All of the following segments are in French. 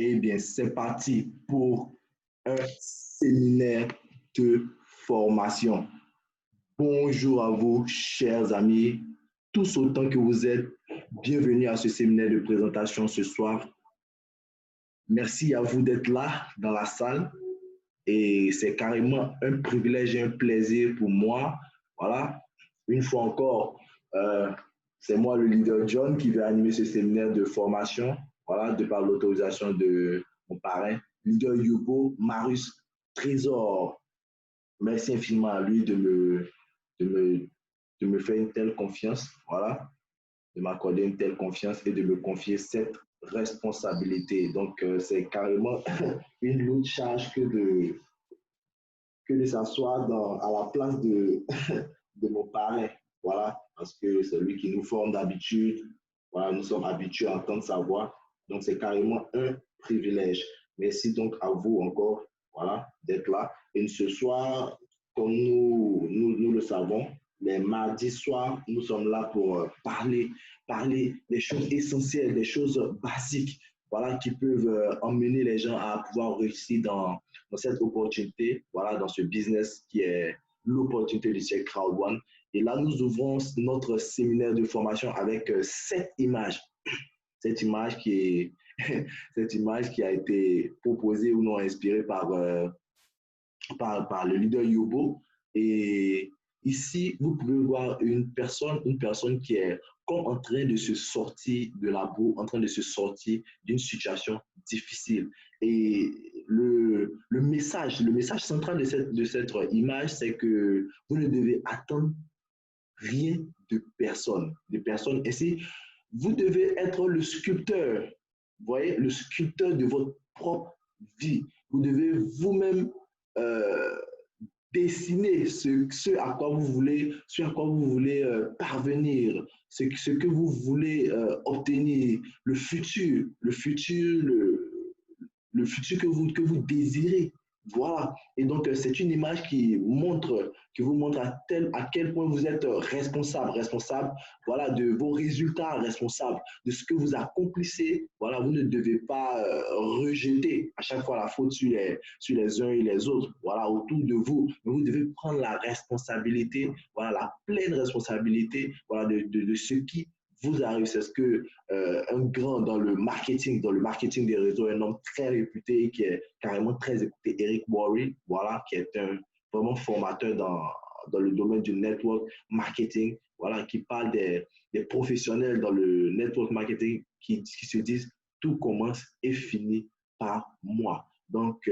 Eh bien, c'est parti pour un séminaire de formation. Bonjour à vous, chers amis, tous autant que vous êtes. Bienvenue à ce séminaire de présentation ce soir. Merci à vous d'être là dans la salle. Et c'est carrément un privilège et un plaisir pour moi. Voilà, une fois encore, c'est moi le leader John qui vais animer ce séminaire de formation, voilà, de par l'autorisation de mon parrain, leader Yubo, Marius Trésor. Merci infiniment à lui de me faire une telle confiance, voilà, de m'accorder une telle confiance et de me confier cette responsabilité. Donc, c'est carrément une lourde charge que de s'asseoir à la place de mon parrain. Voilà, parce que c'est lui qui nous forme d'habitude. Voilà, nous sommes habitués à entendre sa voix. Donc, c'est carrément un privilège. Merci donc à vous encore, voilà, d'être là. Et ce soir, comme nous le savons, les mardis soirs, nous sommes là pour parler des choses essentielles, des choses basiques, voilà, qui peuvent emmener les gens à pouvoir réussir dans cette opportunité, voilà, dans ce business qui est l'opportunité du siècle Crowd One. Et là, nous ouvrons notre séminaire de formation avec cette image. Cette image qui a été proposée ou non inspirée par le leader Yubo. Et ici, vous pouvez voir une personne qui est comme en train de se sortir de la boue, en train de se sortir d'une situation difficile. Et le message central de cette image, c'est que vous ne devez attendre rien de personne. Et si vous devez être le sculpteur, vous voyez, le sculpteur de votre propre vie. Vous devez vous-même dessiner ce à quoi vous voulez, parvenir, ce que vous voulez obtenir, le futur que vous désirez. Voilà. Et donc, c'est une image qui vous montre à quel point vous êtes responsable, voilà, de vos résultats, responsable de ce que vous accomplissez. Voilà, vous ne devez pas rejeter à chaque fois la faute sur les uns et les autres, voilà, autour de vous. Mais vous devez prendre la responsabilité, voilà, la pleine responsabilité, voilà, de ce qui vous arrive. C'est ce que un grand dans le marketing des réseaux, un homme très réputé qui est carrément très écouté, Eric Worre, voilà, qui est un vraiment formateur dans le domaine du network marketing, voilà, qui parle des professionnels dans le network marketing qui se disent tout commence et finit par moi. Donc,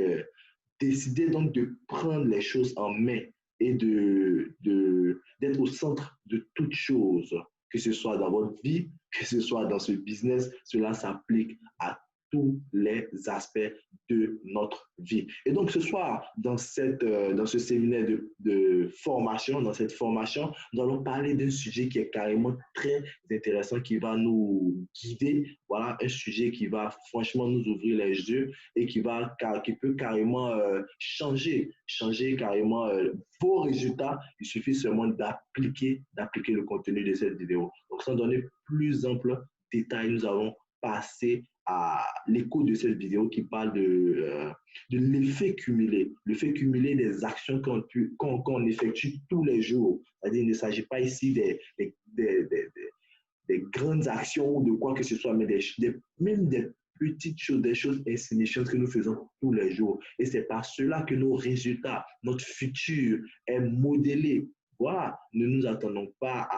décidez donc de prendre les choses en main et d'être au centre de toute chose, que ce soit dans votre vie, que ce soit dans ce business, cela s'applique à tous les aspects de notre vie. Et donc ce soir, dans ce séminaire de formation, dans cette formation, nous allons parler d'un sujet qui est carrément très intéressant, qui va nous guider. Voilà, un sujet qui va franchement nous ouvrir les yeux et qui peut carrément changer carrément vos résultats. Il suffit seulement d'appliquer le contenu de cette vidéo. Donc, sans donner plus ample détail, nous allons passer à l'écho de cette vidéo qui parle de l'effet cumulé. L'effet cumulé des actions qu'on effectue tous les jours. C'est-à-dire, il ne s'agit pas ici des grandes actions ou de quoi que ce soit, mais même des petites choses, des choses insignifiantes que nous faisons tous les jours. Et c'est par cela que nos résultats, notre futur est modélé. Voilà, ne nous attendons pas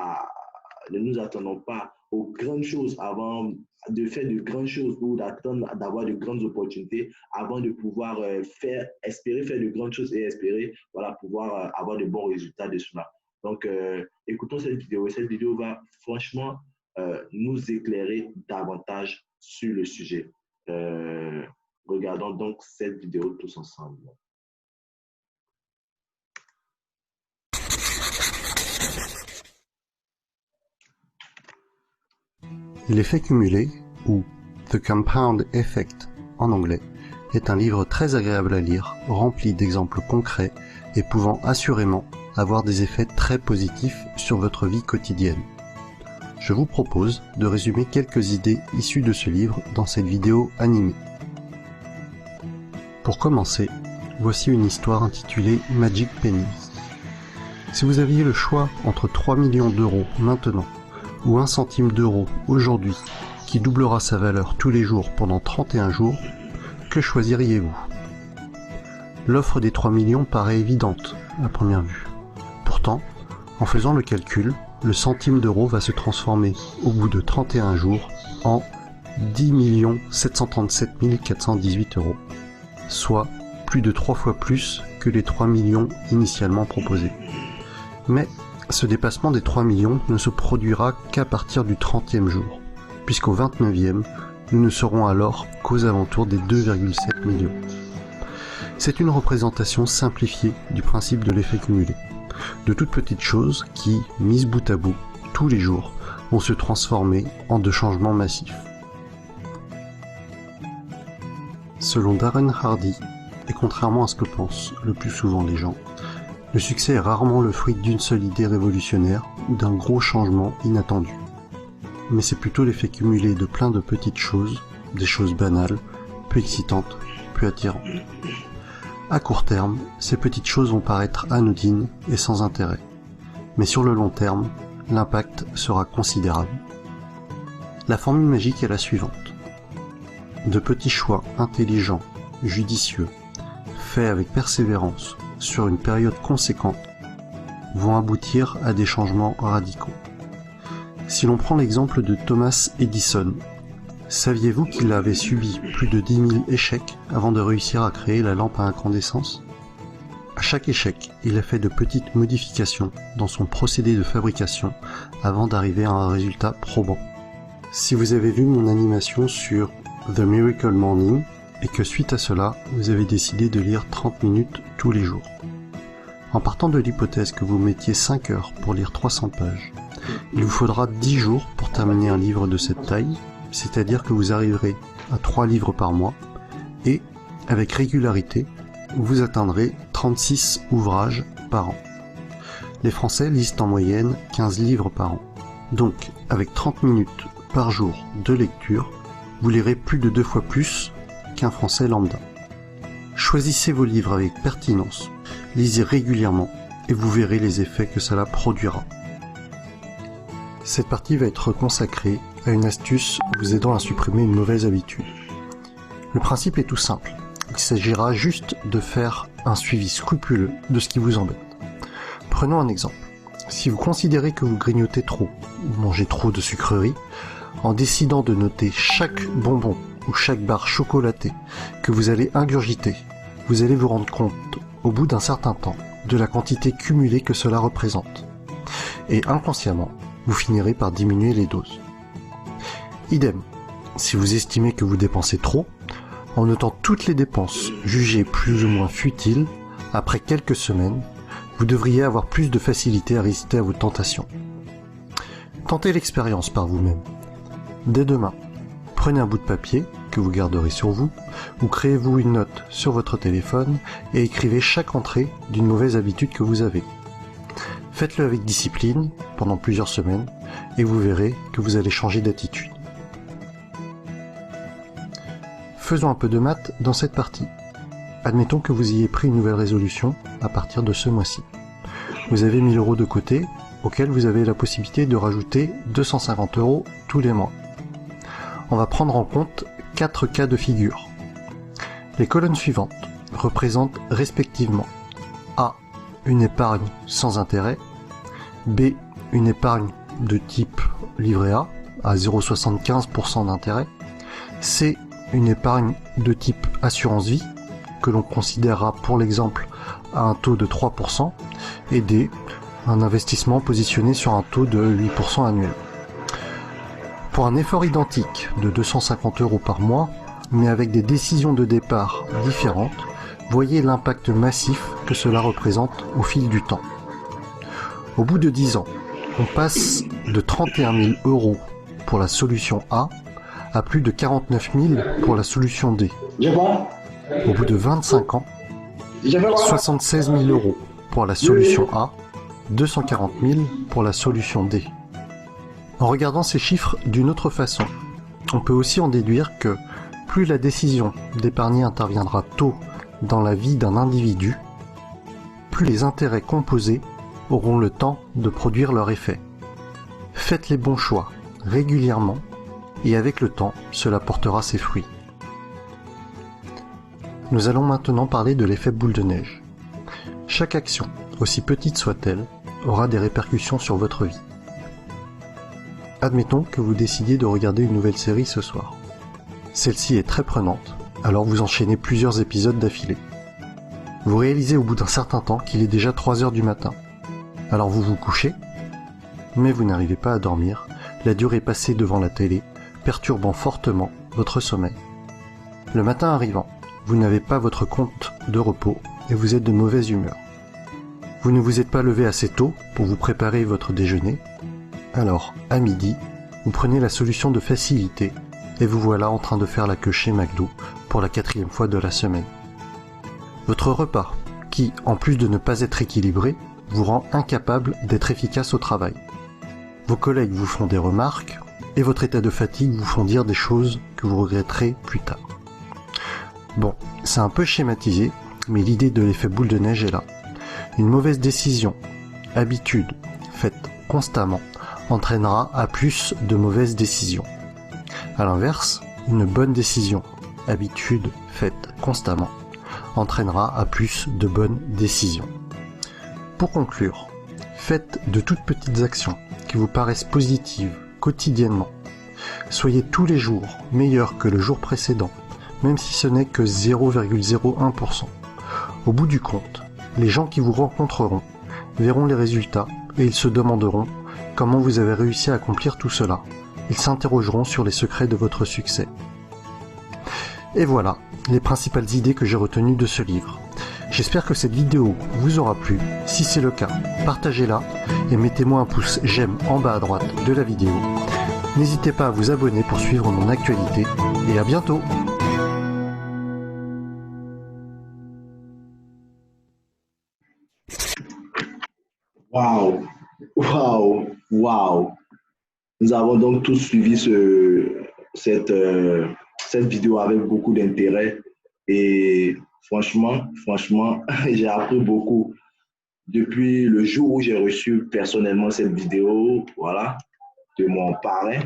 aux grandes choses avant de faire de grandes choses ou d'attendre d'avoir de grandes opportunités avant de pouvoir espérer faire de grandes choses et espérer, voilà, pouvoir avoir de bons résultats de cela. Donc, écoutons cette vidéo. Cette vidéo va franchement nous éclairer davantage sur le sujet. Regardons donc cette vidéo tous ensemble. L'effet cumulé, ou The Compound Effect en anglais, est un livre très agréable à lire, rempli d'exemples concrets et pouvant assurément avoir des effets très positifs sur votre vie quotidienne. Je vous propose de résumer quelques idées issues de ce livre dans cette vidéo animée. Pour commencer, voici une histoire intitulée Magic Pennies. Si vous aviez le choix entre 3 millions d'euros maintenant ou 1 centime d'euro aujourd'hui qui doublera sa valeur tous les jours pendant 31 jours, que choisiriez-vous? L'offre des 3 millions paraît évidente à première vue. Pourtant, en faisant le calcul, le centime d'euro va se transformer au bout de 31 jours en 10 737 418 euros, soit plus de 3 fois plus que les 3 millions initialement proposés. Mais ce dépassement des 3 millions ne se produira qu'à partir du 30e jour, puisqu'au 29e, nous ne serons alors qu'aux alentours des 2,7 millions. C'est une représentation simplifiée du principe de l'effet cumulé, de toutes petites choses qui, mises bout à bout, tous les jours, vont se transformer en de changements massifs. Selon Darren Hardy, et contrairement à ce que pensent le plus souvent les gens, le succès est rarement le fruit d'une seule idée révolutionnaire ou d'un gros changement inattendu. Mais c'est plutôt l'effet cumulé de plein de petites choses, des choses banales, peu excitantes, peu attirantes. À court terme, ces petites choses vont paraître anodines et sans intérêt. Mais sur le long terme, l'impact sera considérable. La formule magique est la suivante. De petits choix intelligents, judicieux, faits avec persévérance sur une période conséquente, vont aboutir à des changements radicaux. Si l'on prend l'exemple de Thomas Edison, saviez-vous qu'il avait subi plus de 10 000 échecs avant de réussir à créer la lampe à incandescence? À chaque échec, il a fait de petites modifications dans son procédé de fabrication avant d'arriver à un résultat probant. Si vous avez vu mon animation sur The Miracle Morning, et que suite à cela, vous avez décidé de lire 30 minutes tous les jours. En partant de l'hypothèse que vous mettiez 5 heures pour lire 300 pages, il vous faudra 10 jours pour terminer un livre de cette taille, c'est-à-dire que vous arriverez à 3 livres par mois, et, avec régularité, vous atteindrez 36 ouvrages par an. Les Français lisent en moyenne 15 livres par an. Donc, avec 30 minutes par jour de lecture, vous lirez plus de 2 fois plus qu'un Français lambda. Choisissez vos livres avec pertinence, lisez régulièrement et vous verrez les effets que cela produira. Cette partie va être consacrée à une astuce vous aidant à supprimer une mauvaise habitude. Le principe est tout simple, il s'agira juste de faire un suivi scrupuleux de ce qui vous embête. Prenons un exemple. Si vous considérez que vous grignotez trop ou mangez trop de sucreries, en décidant de noter chaque bonbon ou chaque barre chocolatée que vous allez ingurgiter, vous allez vous rendre compte, au bout d'un certain temps, de la quantité cumulée que cela représente. Et inconsciemment, vous finirez par diminuer les doses. Idem, si vous estimez que vous dépensez trop, en notant toutes les dépenses jugées plus ou moins futiles, après quelques semaines, vous devriez avoir plus de facilité à résister à vos tentations. Tentez l'expérience par vous-même. Dès demain, prenez un bout de papier que vous garderez sur vous, ou créez-vous une note sur votre téléphone et écrivez chaque entrée d'une mauvaise habitude que vous avez. Faites-le avec discipline pendant plusieurs semaines et vous verrez que vous allez changer d'attitude. Faisons un peu de maths dans cette partie. Admettons que vous ayez pris une nouvelle résolution à partir de ce mois-ci. Vous avez 1000 euros de côté, auquel vous avez la possibilité de rajouter 250 euros tous les mois. On va prendre en compte 4 cas de figure. Les colonnes suivantes représentent respectivement A. Une épargne sans intérêt, B. Une épargne de type livret A à 0,75% d'intérêt, C. Une épargne de type assurance vie, que l'on considérera pour l'exemple à un taux de 3%, et D. Un investissement positionné sur un taux de 8% annuel. Pour un effort identique de 250 euros par mois, mais avec des décisions de départ différentes, voyez l'impact massif que cela représente au fil du temps. Au bout de 10 ans, on passe de 31 000 euros pour la solution A à plus de 49 000 pour la solution D. Au bout de 25 ans, 76 000 euros pour la solution A, 240 000 pour la solution D. En regardant ces chiffres d'une autre façon, on peut aussi en déduire que plus la décision d'épargner interviendra tôt dans la vie d'un individu, plus les intérêts composés auront le temps de produire leur effet. Faites les bons choix régulièrement et avec le temps, cela portera ses fruits. Nous allons maintenant parler de l'effet boule de neige. Chaque action, aussi petite soit-elle, aura des répercussions sur votre vie. Admettons que vous décidiez de regarder une nouvelle série ce soir. Celle-ci est très prenante, alors vous enchaînez plusieurs épisodes d'affilée. Vous réalisez au bout d'un certain temps qu'il est déjà 3 heures du matin. Alors vous vous couchez, mais vous n'arrivez pas à dormir, la durée passée devant la télé, perturbant fortement votre sommeil. Le matin arrivant, vous n'avez pas votre compte de repos et vous êtes de mauvaise humeur. Vous ne vous êtes pas levé assez tôt pour vous préparer votre déjeuner, alors à midi, vous prenez la solution de facilité et vous voilà en train de faire la queue chez McDo pour la 4e fois de la semaine. Votre repas, qui, en plus de ne pas être équilibré, vous rend incapable d'être efficace au travail. Vos collègues vous font des remarques et votre état de fatigue vous font dire des choses que vous regretterez plus tard. Bon, c'est un peu schématisé, mais l'idée de l'effet boule de neige est là. Une mauvaise décision, habitude, faite constamment, entraînera à plus de mauvaises décisions. A l'inverse, une bonne décision, habitude, faite constamment, entraînera à plus de bonnes décisions. Pour conclure, faites de toutes petites actions qui vous paraissent positives quotidiennement. Soyez tous les jours meilleurs que le jour précédent, même si ce n'est que 0,01%. Au bout du compte, les gens qui vous rencontreront verront les résultats et ils se demanderont comment vous avez réussi à accomplir tout cela. Ils s'interrogeront sur les secrets de votre succès. Et voilà les principales idées que j'ai retenues de ce livre. J'espère que cette vidéo vous aura plu. Si c'est le cas, partagez-la et mettez-moi un pouce j'aime en bas à droite de la vidéo. N'hésitez pas à vous abonner pour suivre mon actualité et à bientôt. Waouh, waouh, waouh. Nous avons donc tous suivi cette vidéo avec beaucoup d'intérêt et franchement, j'ai appris beaucoup depuis le jour où j'ai reçu personnellement cette vidéo, voilà, de mon parrain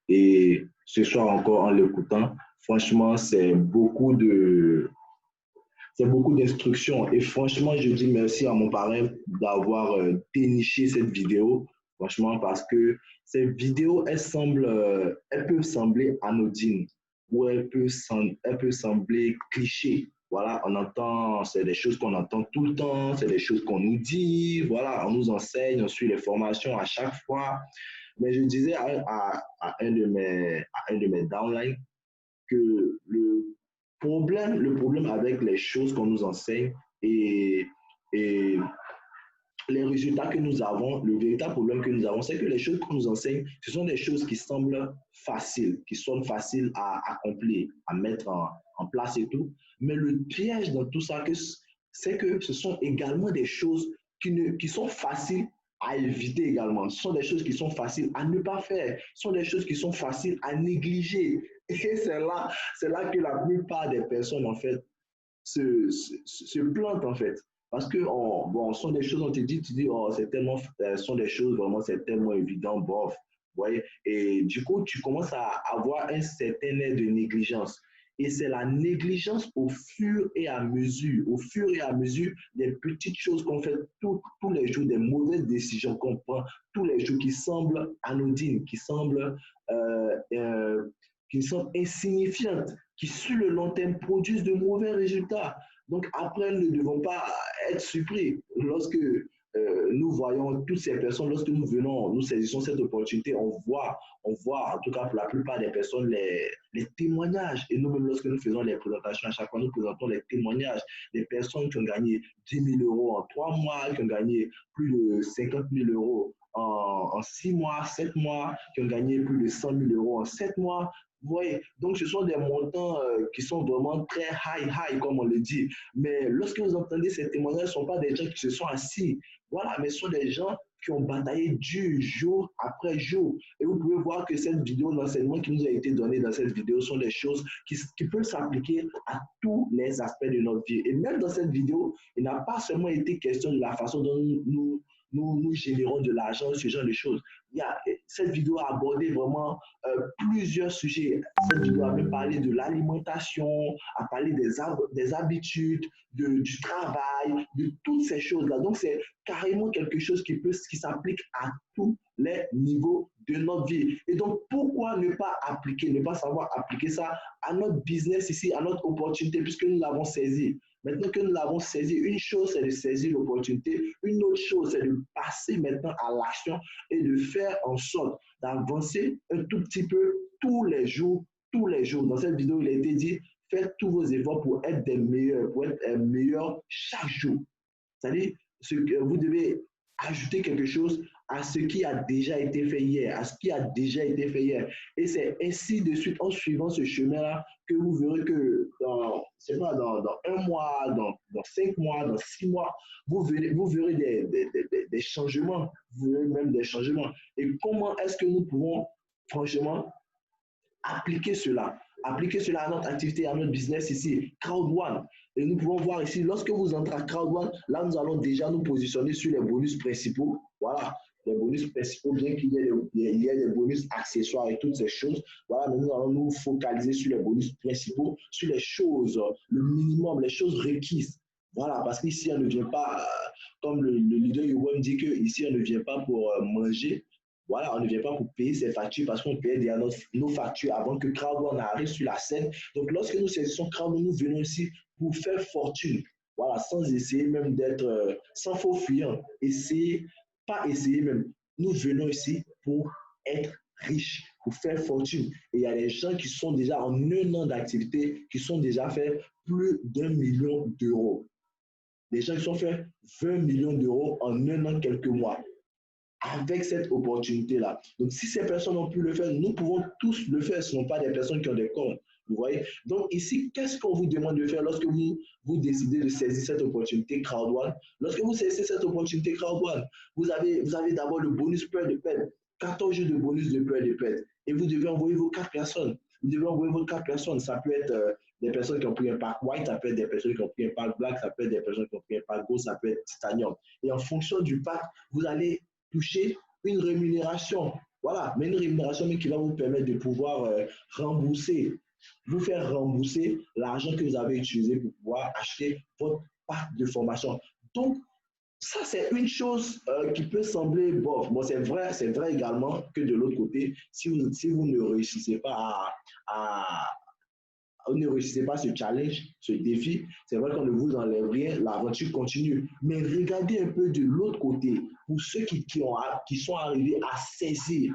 et ce soir encore en l'écoutant. Franchement, c'est beaucoup d'instructions. Et franchement, je dis merci à mon parrain d'avoir déniché cette vidéo. Franchement, parce que ces vidéos, elles peuvent sembler anodines ou elles peuvent sembler clichés. Voilà, c'est des choses qu'on entend tout le temps, c'est des choses qu'on nous dit, voilà, on nous enseigne, on suit les formations à chaque fois. Mais je disais à un de mes downlines que le problème avec les choses qu'on nous enseigne et les résultats que nous avons, le véritable problème que nous avons, c'est que les choses qu'on nous enseigne, ce sont des choses qui semblent faciles, qui sont faciles à accomplir, à mettre en place et tout. Mais le piège dans tout ça, c'est que ce sont également des choses qui sont faciles à éviter également. Ce sont des choses qui sont faciles à ne pas faire. Ce sont des choses qui sont faciles à négliger. Et c'est là que la plupart des personnes, en fait, se plantent, en fait. Parce que, ce sont des choses, on te dit, tu dis, oh, ce sont des choses, vraiment, c'est tellement évident, bof. Vous voyez? Et du coup, tu commences à avoir un certain air de négligence. Et c'est la négligence au fur et à mesure des petites choses qu'on fait tous les jours, des mauvaises décisions qu'on prend tous les jours qui semblent anodines, qui semblent insignifiantes, qui sur le long terme produisent de mauvais résultats. Donc après, nous ne devons pas être surpris lorsque nous voyons toutes ces personnes, lorsque nous saisissons cette opportunité, on voit en tout cas pour la plupart des personnes les témoignages. Et nous-mêmes, lorsque nous faisons les présentations, à chaque fois, nous présentons les témoignages des personnes qui ont gagné 10 000 euros en 3 mois, qui ont gagné plus de 50 000 euros en 6 mois, 7 mois, qui ont gagné plus de 100 000 euros en 7 mois. Vous voyez, donc ce sont des montants qui sont vraiment très high, comme on le dit. Mais lorsque vous entendez ces témoignages, ce ne sont pas des gens qui se sont assis. Voilà, mais ce sont des gens qui ont bataillé dur jour après jour. Et vous pouvez voir que cette vidéo, l'enseignement qui nous a été donné dans cette vidéo sont des choses qui peuvent s'appliquer à tous les aspects de notre vie. Et même dans cette vidéo, il n'a pas seulement été question de la façon dont nous générons de l'argent, ce genre de choses. Cette vidéo a abordé vraiment plusieurs sujets. Cette vidéo a même parlé de l'alimentation, a parlé des habitudes, du travail, de toutes ces choses-là. Donc, c'est carrément quelque chose qui s'applique à tous les niveaux de notre vie. Et donc, pourquoi ne pas savoir appliquer ça à notre business ici, à notre opportunité, puisque nous l'avons saisi. Maintenant que nous l'avons saisi, une chose, c'est de saisir l'opportunité. Une autre chose, c'est de passer maintenant à l'action et de faire en sorte d'avancer un tout petit peu tous les jours, tous les jours. Dans cette vidéo, il a été dit, faites tous vos efforts pour être des meilleurs, pour être meilleurs chaque jour. C'est-à-dire, vous devez ajouter quelque chose à ce qui a déjà été fait hier, à ce qui a déjà été fait hier. Et c'est ainsi de suite, en suivant ce chemin-là, que vous verrez que dans 1 mois, dans 5 mois, dans 6 mois, vous verrez des changements. Vous verrez même des changements. Et comment est-ce que nous pouvons, franchement, appliquer cela à notre activité, à notre business ici, Crowd1. Et nous pouvons voir ici, lorsque vous entrez à Crowd1, là, nous allons déjà nous positionner sur les bonus principaux. Voilà, les bonus principaux, bien qu'il y ait des bonus accessoires et toutes ces choses. Voilà, mais nous allons nous focaliser sur les bonus principaux, sur les choses, le minimum, les choses requises. Voilà, parce qu'ici, on ne vient pas, comme le leader Yoram dit qu'ici, on ne vient pas pour manger. Voilà, on ne vient pas pour payer ses factures parce qu'on paye déjà nos factures avant que Crowd1 arrive sur la scène. Donc, lorsque nous saisissons Crowd1, nous venons ici pour faire fortune. Voilà, sans essayer même d'être, sans faux fuyant. Pas essayer même. Nous venons ici pour être riches, pour faire fortune. Et il y a des gens qui sont déjà en 1 an d'activité, qui sont déjà fait plus d'1 million d'euros. Des gens qui sont fait 20 millions d'euros en 1 an, quelques mois, avec cette opportunité-là. Donc, si ces personnes ont pu le faire, nous pouvons tous le faire. Ce ne sont pas des personnes qui ont des comptes. Vous voyez? Donc, ici, qu'est-ce qu'on vous demande de faire lorsque vous décidez de saisir cette opportunité Crowd1? Lorsque vous saisissez cette opportunité Crowd1, vous avez d'abord le bonus peur de pète. 14 jours de bonus de peur de pète. Et vous devez envoyer vos 4 personnes. Vous devez envoyer vos 4 personnes. Ça peut être des personnes qui ont pris un pack white, ça peut être des personnes qui ont pris un pack black, ça peut être des personnes qui ont pris un pack gold, ça peut être titanium. Et en fonction du pack, vous allez toucher une rémunération. Voilà, mais une rémunération qui va vous permettre de pouvoir vous faire rembourser l'argent que vous avez utilisé pour pouvoir acheter votre pack de formation. Donc, ça, c'est une chose qui peut sembler bof. Bon, c'est vrai également que de l'autre côté, si vous ne réussissez pas vous ne réussissez pas ce challenge, ce défi, c'est vrai qu'on ne vous enlève rien, l'aventure continue. Mais regardez un peu de l'autre côté, pour ceux qui sont arrivés à saisir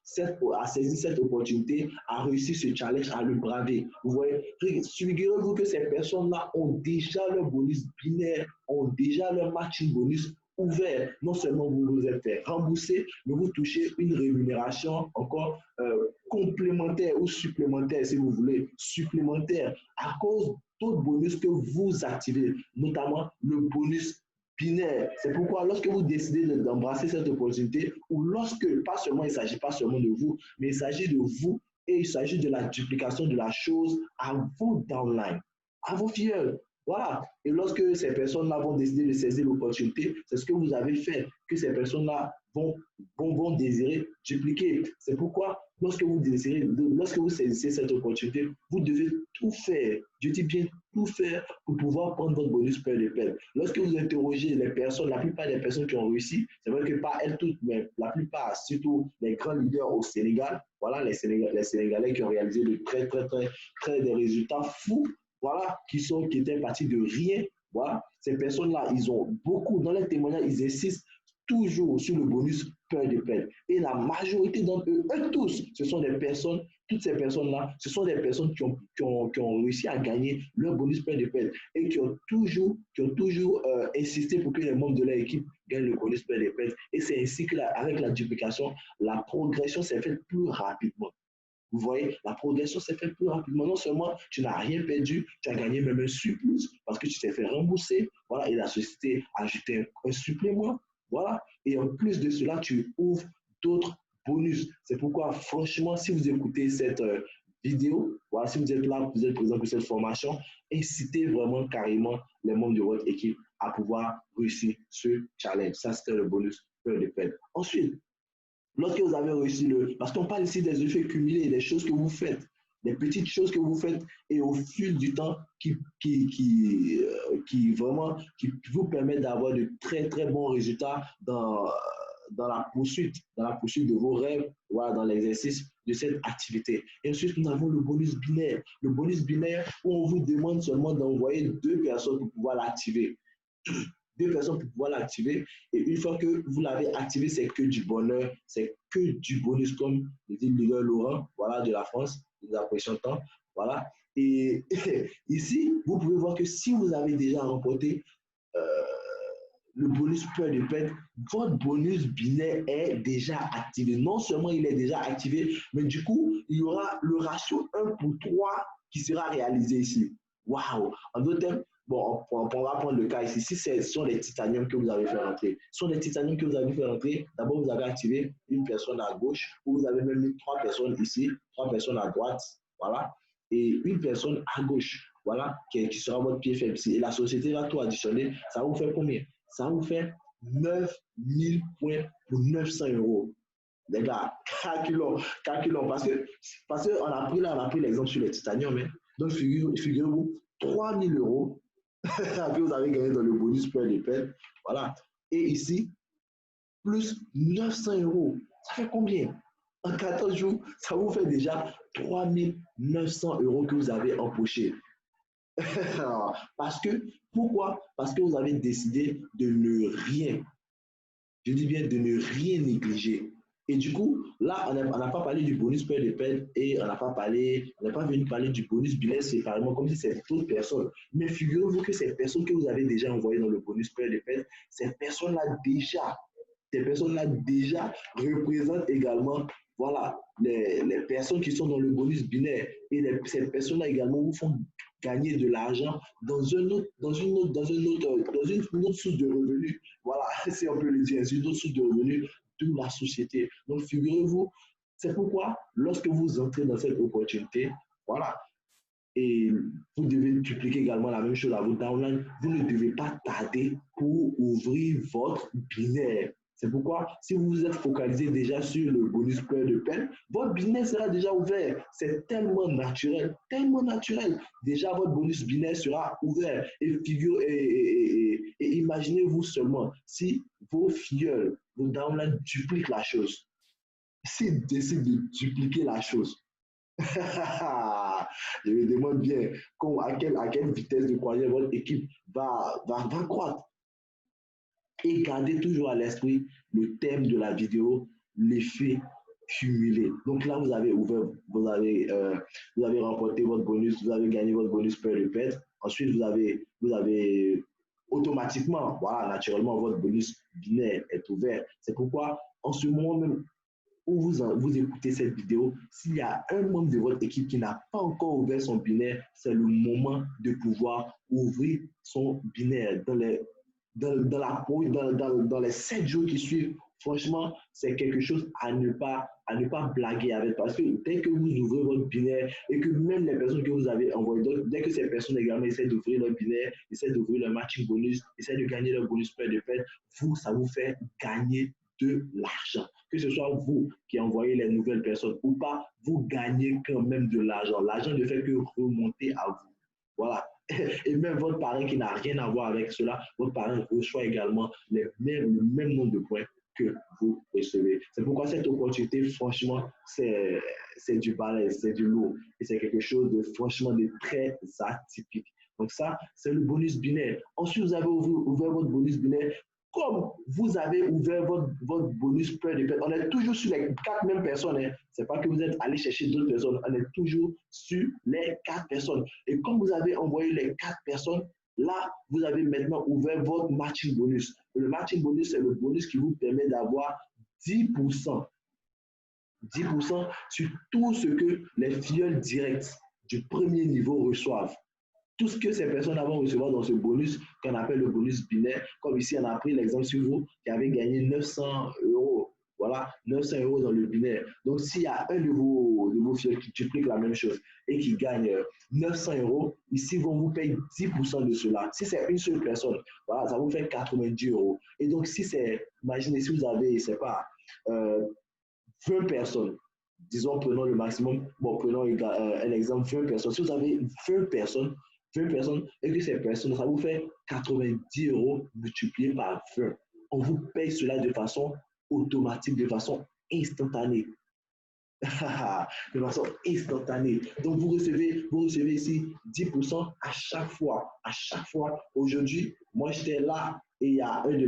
cette opportunité, à réussir ce challenge, à le braver. Vous voyez, figurez-vous que ces personnes-là ont déjà leur bonus binaire, ont déjà leur matching bonus ouvert. Non seulement vous vous êtes fait rembourser, mais vous touchez une rémunération encore complémentaire ou supplémentaire, si vous voulez, supplémentaire à cause d'autres bonus que vous activez, notamment le bonus binaire. C'est pourquoi lorsque vous décidez d'embrasser cette opportunité, ou lorsque, pas seulement, il ne s'agit pas seulement de vous, mais il s'agit de vous et il s'agit de la duplication de la chose à vos downline, à vos filleuls. Voilà. Et lorsque ces personnes-là vont décider de saisir l'opportunité, c'est ce que vous avez fait, que ces personnes-là vont désirer dupliquer. C'est pourquoi lorsque vous saisissez cette opportunité, vous devez tout faire, je dis bien tout faire pour pouvoir prendre votre bonus peur de pète. Lorsque vous interrogez les personnes, la plupart des personnes qui ont réussi, c'est vrai que pas elles toutes, mais la plupart, surtout les grands leaders au Sénégal, voilà, les Sénégalais qui ont réalisé des résultats fous, voilà, qui étaient partis de rien. Voilà, ces personnes-là, ils ont beaucoup, dans les témoignages, ils insistent toujours sur le bonus peur de pète. Et la majorité d'entre eux, tous, ce sont des personnes, toutes ces personnes-là, ce sont des personnes qui ont réussi à gagner leur bonus peur de pète et qui ont toujours insisté pour que les membres de leur équipe gagnent le bonus peur de pète. Et c'est ainsi qu'avec la duplication, la progression s'est faite plus rapidement. Vous voyez, la progression s'est faite plus rapidement. Non seulement tu n'as rien perdu, tu as gagné même un surplus parce que tu t'es fait rembourser. Voilà, et la société a ajouté un supplément. Voilà. Et en plus de cela, tu ouvres d'autres bonus. C'est pourquoi, franchement, si vous écoutez cette vidéo, voilà, si vous êtes là, vous êtes présent pour cette formation, incitez vraiment carrément les membres de votre équipe à pouvoir réussir ce challenge. Ça, c'était le bonus peur de peine. Ensuite, lorsque vous avez réussi parce qu'on parle ici des effets cumulés, des choses que vous faites, des petites choses que vous faites et au fil du temps qui vous permettent d'avoir de très, très bons résultats dans la poursuite de vos rêves, voilà, dans l'exercice de cette activité. Et ensuite, nous avons le bonus binaire. Le bonus binaire où on vous demande seulement d'envoyer 2 personnes pour pouvoir l'activer. 2 personnes pour pouvoir l'activer. Et une fois que vous l'avez activé, c'est que du bonheur, c'est que du bonus, comme le dit le leader Laurent, voilà, de la France, nous apprécions tant. Voilà. Et ici, vous pouvez voir que si vous avez déjà remporté le bonus peur de perte, votre bonus binaire est déjà activé. Non seulement il est déjà activé, mais du coup, il y aura le ratio 1 pour 3 qui sera réalisé ici. Waouh! En d'autres termes, bon, on va prendre le cas ici. Si ce sont les titaniums que vous avez fait rentrer, ce sont les titaniums que vous avez fait rentrer, d'abord vous avez activé une personne à gauche, ou vous avez même mis 3 personnes ici, 3 personnes à droite, voilà, et une personne à gauche, voilà, qui sera votre pied faible. Et la société va tout additionner. Ça va vous faire combien? Ça vous fait 9000 points pour 900 euros. Les gars, calculons. Parce qu'on a pris l'exemple sur les titanium. Hein. Donc, figurez-vous, 3000 euros que vous avez gagné dans le bonus peur de peine. Voilà. Et ici, plus 900 euros. Ça fait combien? En 14 jours, ça vous fait déjà 3900 euros que vous avez empoché. Parce que, pourquoi? Parce que vous avez décidé de ne rien, je dis bien de ne rien négliger. Et du coup, là, on n'a pas parlé du bonus peur de peine et on n'est pas venu parler du bonus binaire séparément comme si c'était d'autres personnes. Mais figurez-vous que ces personnes que vous avez déjà envoyées dans le bonus peur de peine, ces personnes-là déjà représentent également, voilà, les personnes qui sont dans le bonus binaire. Et ces personnes-là également vous font gagner de l'argent dans une autre source de revenus. Voilà, si on peut le dire, une autre source de revenus de la société. Donc, figurez-vous, c'est pourquoi, lorsque vous entrez dans cette opportunité, voilà, et vous devez dupliquer également la même chose à votre downline, vous ne devez pas tarder pour ouvrir votre binaire. C'est pourquoi, si vous vous êtes focalisé déjà sur le bonus peur de peine, votre binaire sera déjà ouvert. C'est tellement naturel, tellement naturel. Déjà, votre bonus binaire sera ouvert. Et imaginez-vous seulement, si vos filleuls, vos downlines dupliquent la chose, s'ils décident de dupliquer la chose, je me demande bien à quelle vitesse de croisière votre équipe va croître. Et gardez toujours à l'esprit le thème de la vidéo, l'effet cumulé. Donc là, vous avez remporté votre bonus, vous avez gagné votre bonus peur de perte. Ensuite, vous avez automatiquement, voilà, naturellement, votre bonus binaire est ouvert. C'est pourquoi, en ce moment même, où vous écoutez cette vidéo, s'il y a un membre de votre équipe qui n'a pas encore ouvert son binaire, c'est le moment de pouvoir ouvrir son binaire dans les 7 jours qui suivent. Franchement, c'est quelque chose à ne pas blaguer avec. Parce que dès que vous ouvrez votre binaire et que même les personnes que vous avez envoyées, dès que ces personnes également essaient d'ouvrir leur binaire, essaient d'ouvrir leur matching bonus, essaient de gagner leur bonus peur de peine, ça vous fait gagner de l'argent. Que ce soit vous qui envoyez les nouvelles personnes ou pas, vous gagnez quand même de l'argent. L'argent ne fait que remonter à vous. Voilà. Et même votre parrain qui n'a rien à voir avec cela, votre parrain reçoit également le même nombre de points que vous recevez. C'est pourquoi cette opportunité, franchement, c'est du balèze, c'est du lourd. Et c'est quelque chose de franchement de très atypique. Donc ça, c'est le bonus binaire. Ensuite, vous avez ouvert votre bonus binaire. Comme vous avez ouvert votre bonus peur de perte, on est toujours sur les 4 mêmes personnes. Hein. Ce n'est pas que vous êtes allé chercher d'autres personnes, on est toujours sur les 4 personnes. Et comme vous avez envoyé les 4 personnes, là, vous avez maintenant ouvert votre matching bonus. Et le matching bonus, c'est le bonus qui vous permet d'avoir 10% sur tout ce que les filleuls directs du premier niveau reçoivent. tout ce que ces personnes vont recevoir dans ce bonus qu'on appelle le bonus binaire. Comme ici, on a pris l'exemple sur vous qui avez gagné 900 euros. Voilà, 900 euros dans le binaire. Donc, s'il y a un de vos fidèles qui duplique la même chose et qui gagne 900 euros, ici, vont vous payer 10% de cela. Si c'est une seule personne, voilà, ça vous fait 90 euros. Et donc, si c'est, imaginez si vous avez, je ne sais pas, 20 personnes, disons, prenons le maximum, bon, prenons un exemple, 20 personnes. Si vous avez 20 personnes et que ces personnes, ça vous fait 90 euros multiplié par 20. On vous paye cela de façon automatique, de façon instantanée. De façon instantanée. Donc, vous recevez ici 10% à chaque fois. À chaque fois. Aujourd'hui, moi, j'étais là et il y a un de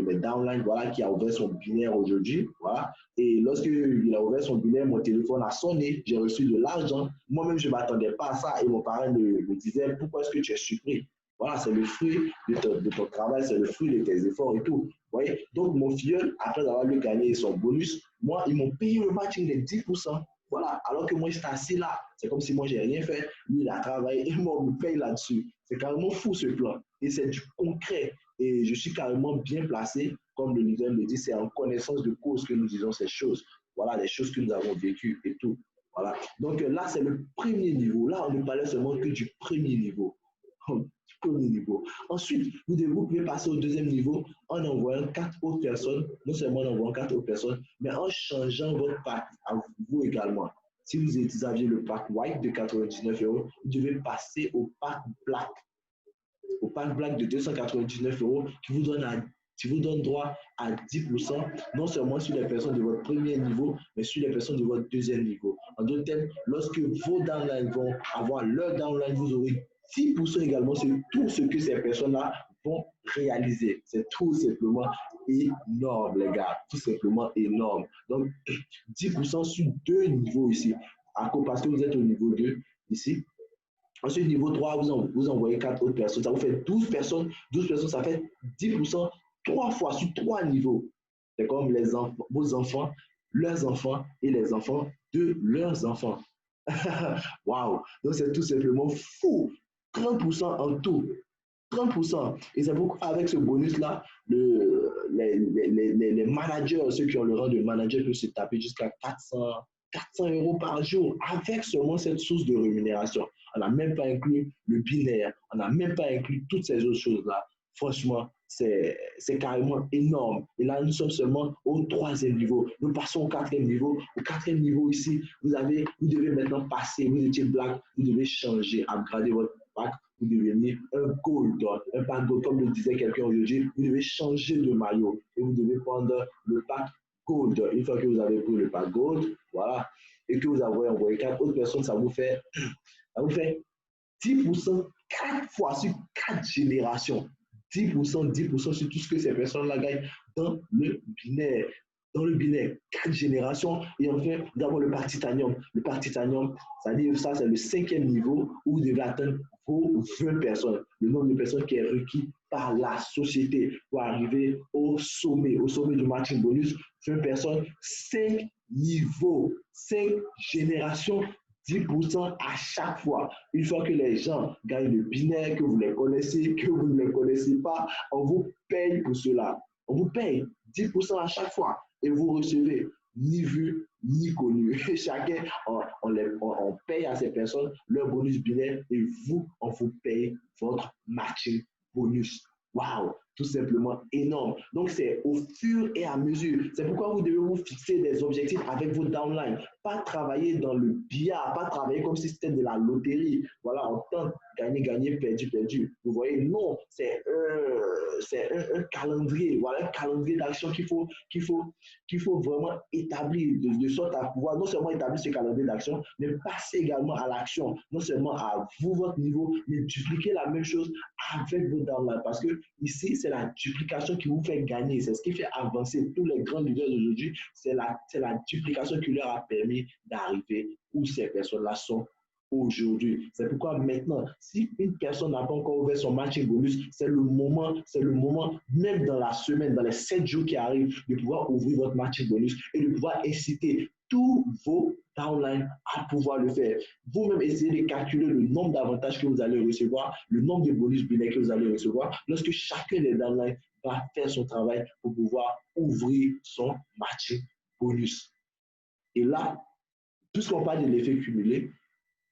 mes downlines, voilà, qui a ouvert son binaire aujourd'hui. Voilà. Et lorsqu'il a ouvert son binaire, mon téléphone a sonné. J'ai reçu de l'argent. Moi-même, je ne m'attendais pas à ça. Et mon parent me disait, pourquoi est-ce que tu es surpris? Voilà, c'est le fruit de ton travail, c'est le fruit de tes efforts et tout. Vous voyez? Donc, mon filleul, après avoir lui gagné son bonus, moi, ils m'ont payé le matching de 10%. Voilà, alors que moi, j'étais assis là. C'est comme si moi, je n'ai rien fait. Lui, il a travaillé et moi, on me paye là-dessus. C'est carrément fou ce plan. Et c'est du concret. Et je suis carrément bien placé. Comme le leader me dit, c'est en connaissance de cause que nous disons ces choses. Voilà, les choses que nous avons vécues et tout. Voilà. Donc là, c'est le premier niveau. Là, on ne parlait seulement que du premier niveau. Premier niveau. Ensuite, vous pouvez passer au deuxième niveau en envoyant 4 autres personnes, non seulement en envoyant 4 autres personnes, mais en changeant votre pack à vous également. Si vous aviez le pack white de 99 euros, vous devez passer au pack black. Au pack black de 299 euros qui vous donne droit à 10%, non seulement sur les personnes de votre premier niveau, mais sur les personnes de votre deuxième niveau. En d'autres termes, lorsque vos downlines vont avoir leur downline, vous aurez 10% également sur tout ce que ces personnes-là vont réaliser. C'est tout simplement énorme, les gars. Tout simplement énorme. Donc, 10% sur 2 niveaux ici. Parce que vous êtes au niveau 2 ici. Ensuite, niveau 3, vous envoyez 4 autres personnes. Ça vous fait 12 personnes. 12 personnes, ça fait 10%. 3 fois sur 3 niveaux. C'est comme vos enfants, leurs enfants et les enfants de leurs enfants. Waouh! Donc, c'est tout simplement fou. 30% en tout. 30%. Et c'est pourquoi, avec ce bonus-là, les managers, ceux qui ont le rang de manager, peuvent se taper jusqu'à 400 euros par jour avec seulement cette source de rémunération. On n'a même pas inclus le binaire, on n'a même pas inclus toutes ces autres choses-là. Franchement, c'est carrément énorme. Et là, nous sommes seulement au 3e niveau. Nous passons au 4e niveau. Au 4e niveau ici, vous devez maintenant passer, vous étiez black, vous devez changer, upgrader votre pack pour devenir un gold, un pack gold, comme le disait quelqu'un aujourd'hui. Vous devez changer de maillot et vous devez prendre le pack gold. Une fois que vous avez pris le pack gold, voilà, et que vous avez envoyé 4 autres personnes, ça vous fait 10%, 4 fois sur 4 générations. 10% sur tout ce que ces personnes-là gagnent dans le binaire. Dans le binaire, 4 générations. Et enfin, nous avons le pack titanium. Le pack titanium, ça c'est le 5e niveau où vous devez atteindre vos 20 personnes. Le nombre de personnes qui est requis par la société pour arriver au sommet du matching bonus. 20 personnes, 5 niveaux, 5 générations, 10% à chaque fois. Une fois que les gens gagnent le binaire, que vous les connaissez, que vous ne les connaissez pas, on vous paye pour cela. On vous paye 10% à chaque fois et vous recevez ni vu ni connu. Chacun, on paye à ces personnes leur bonus binaire et vous, on vous paye votre matching bonus. Waouh, tout simplement énorme. Donc, c'est au fur et à mesure. C'est pourquoi vous devez vous fixer des objectifs avec vos downlines. Pas travailler dans le billard, pas travailler comme si c'était de la loterie. Voilà, on tente gagner, gagner, perdu, perdu. Vous voyez, non, c'est un calendrier. Voilà, un calendrier d'action qu'il faut vraiment établir de sorte à pouvoir non seulement établir ce calendrier d'action, mais passer également à l'action. Non seulement à vous, votre niveau, mais dupliquer la même chose avec vos downlines. Parce que ici, c'est la duplication qui vous fait gagner. C'est ce qui fait avancer tous les grands leaders d'aujourd'hui. C'est la duplication qui leur a permis d'arriver où ces personnes-là sont aujourd'hui. C'est pourquoi maintenant, si une personne n'a pas encore ouvert son matching bonus, c'est le moment, même dans la semaine, dans les 7 jours qui arrivent, de pouvoir ouvrir votre matching bonus et de pouvoir inciter tous vos downlines à pouvoir le faire. Vous-même, essayez de calculer le nombre d'avantages que vous allez recevoir, le nombre de bonus binaires que vous allez recevoir lorsque chacun des downlines va faire son travail pour pouvoir ouvrir son matching bonus. Et là, puisqu'on parle de l'effet cumulé,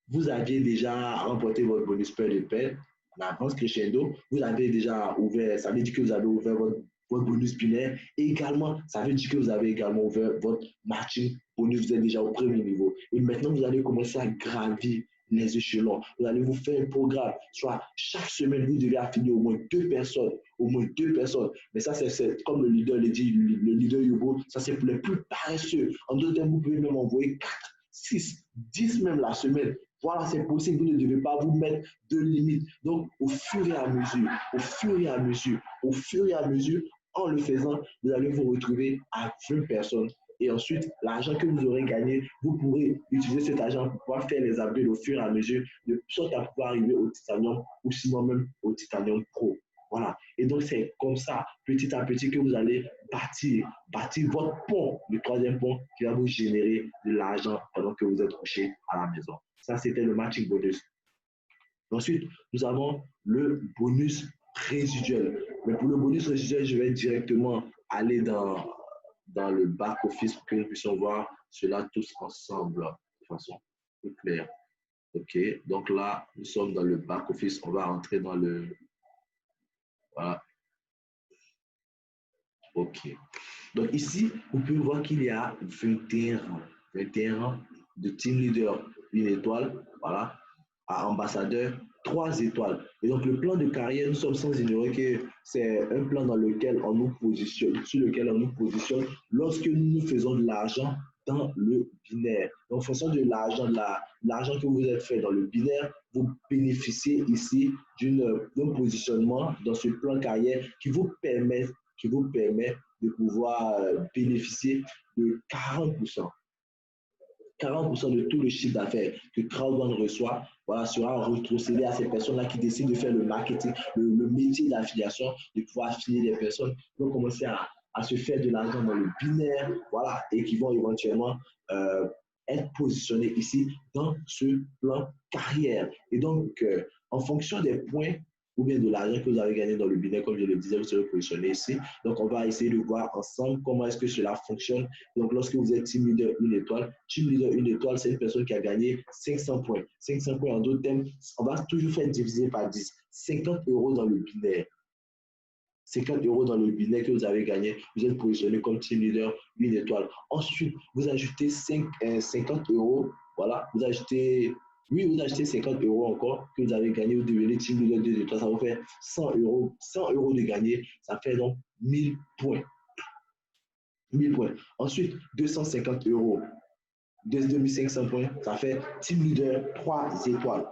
vous aviez déjà remporté votre bonus paire de paire en avance crescendo, vous avez déjà ouvert, ça veut dire que vous avez ouvert votre bonus binaire et également, ça veut dire que vous avez également ouvert votre matching bonus, vous êtes déjà au premier niveau. Et maintenant, vous allez commencer à gravir les échelons. Vous allez vous faire un programme, soit chaque semaine, vous devez affilier au moins deux personnes, au moins deux personnes. Mais ça, c'est comme le leader le dit, le leader Yobo, ça c'est pour les plus paresseux. En d'autres termes, vous pouvez même envoyer 4, 6, 10 même la semaine. Voilà, c'est possible, vous ne devez pas vous mettre de limites. Donc, au fur et à mesure, au fur et à mesure, au fur et à mesure, en le faisant, vous allez vous retrouver à 20 personnes. Et ensuite, l'argent que vous aurez gagné, vous pourrez utiliser cet argent pour pouvoir faire les upgrades au fur et à mesure, de sorte à pouvoir arriver au Titanium ou sinon même au Titanium Pro. Voilà. Et donc, c'est comme ça, petit à petit, que vous allez bâtir votre pont, le troisième pont qui va vous générer de l'argent pendant que vous êtes couché à la maison. Ça, c'était le matching bonus. Ensuite, nous avons le bonus résiduel. Mais pour le bonus résiduel, je vais directement aller dans le back-office pour que nous puissions voir cela tous ensemble de façon plus claire. OK, donc là, nous sommes dans le back-office. On va rentrer dans le... Voilà. OK. Donc ici, vous pouvez voir qu'il y a 21 rangs. 21 rangs de team leader, 1 étoile, voilà, à ambassadeur, 3 étoiles. Et donc le plan de carrière, nous sommes sans ignorer que c'est un plan dans lequel on nous positionne, sur lequel on nous positionne lorsque nous faisons de l'argent dans le binaire. Donc, en fonction de l'argent que vous êtes fait dans le binaire, vous bénéficiez ici d'un positionnement dans ce plan carrière qui vous permet de pouvoir bénéficier de 40%. 40% de tout le chiffre d'affaires que Crowd1 reçoit, voilà, sera retrocédé à ces personnes-là qui décident de faire le marketing, le métier d'affiliation, de pouvoir affilier des personnes qui vont commencer à se faire de l'argent dans le binaire, voilà, et qui vont éventuellement être positionnés ici dans ce plan carrière. Et donc, en fonction des points ou bien de l'argent que vous avez gagné dans le binaire, comme je le disais, vous serez positionné ici. Donc, on va essayer de voir ensemble comment est-ce que cela fonctionne. Donc, lorsque vous êtes team leader 1 étoile, team leader 1 étoile, c'est une personne qui a gagné 500 points. 500 points en d'autres termes, on va toujours faire diviser par 10. 50 € dans le binaire. 50 € dans le binaire que vous avez gagné, vous êtes positionné comme team leader 1 étoile. Ensuite, vous ajoutez 50 €, voilà, vous ajoutez 50 € encore que vous avez gagné, vous devenez team leader 2 étoiles, ça vous fait 100 €. 100 € de gagné, ça fait donc 1000 points. 1000 points. Ensuite, 250 €, 2500 points, ça fait team leader 3 étoiles.